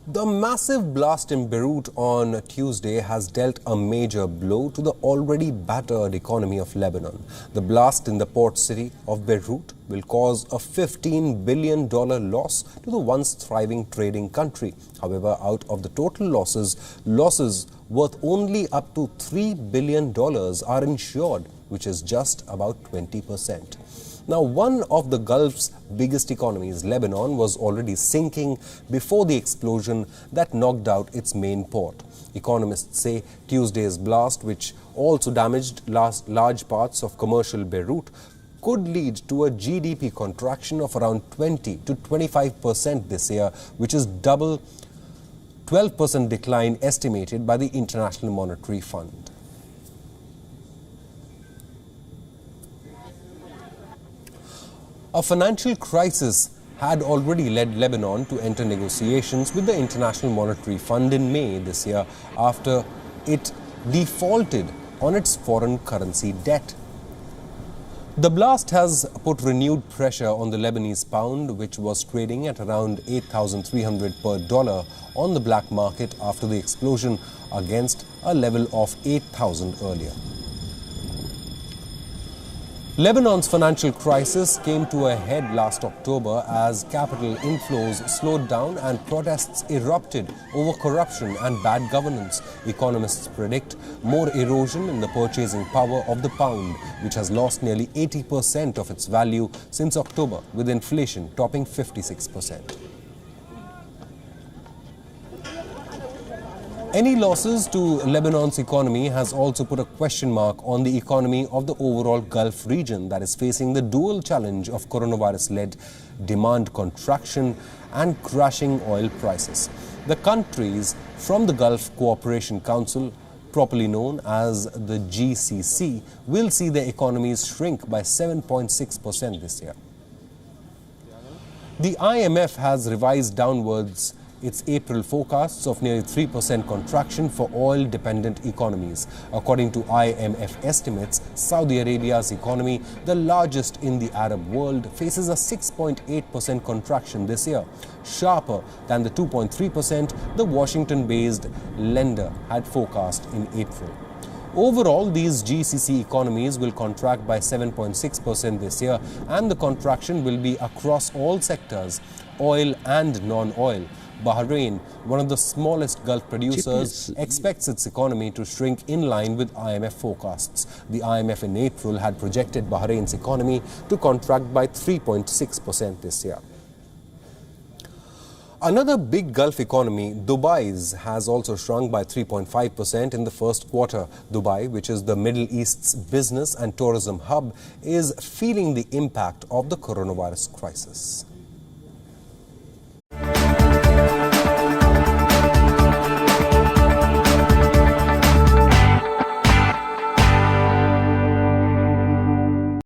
The massive blast in Beirut on Tuesday has dealt a major blow to the already battered economy of Lebanon. The blast in the port city of Beirut will cause a $15 billion loss to the once thriving trading country. However, out of the total losses worth only up to $3 billion are insured, which is just about 20%. Now, one of the Gulf's biggest economies, Lebanon, was already sinking before the explosion that knocked out its main port. Economists say Tuesday's blast, which also damaged large parts of commercial Beirut, could lead to a GDP contraction of around 20 to 25% this year, which is double 12% decline estimated by the International Monetary Fund. A financial crisis had already led Lebanon to enter negotiations with the International Monetary Fund in May this year after it defaulted on its foreign currency debt. The blast has put renewed pressure on the Lebanese pound, which was trading at around 8,300 per dollar on the black market after the explosion, against a level of 8,000 earlier. Lebanon's financial crisis came to a head last October as capital inflows slowed down and protests erupted over corruption and bad governance. Economists predict more erosion in the purchasing power of the pound, which has lost nearly 80% of its value since October, with inflation topping 56%. Any losses to Lebanon's economy has also put a question mark on the economy of the overall Gulf region that is facing the dual challenge of coronavirus-led demand contraction and crashing oil prices. The countries from the Gulf Cooperation Council, properly known as the GCC, will see their economies shrink by 7.6% this year. The IMF has revised downwards its April forecasts of nearly 3% contraction for oil-dependent economies. According to IMF estimates, Saudi Arabia's economy, the largest in the Arab world, faces a 6.8% contraction this year, sharper than the 2.3% the Washington-based lender had forecast in April. Overall, these GCC economies will contract by 7.6% this year, and the contraction will be across all sectors, oil and non-oil. Bahrain, one of the smallest Gulf producers, expects its economy to shrink in line with IMF forecasts. The IMF in April had projected Bahrain's economy to contract by 3.6% this year. Another big Gulf economy, Dubai's, has also shrunk by 3.5% in the first quarter. Dubai, which is the Middle East's business and tourism hub, is feeling the impact of the coronavirus crisis.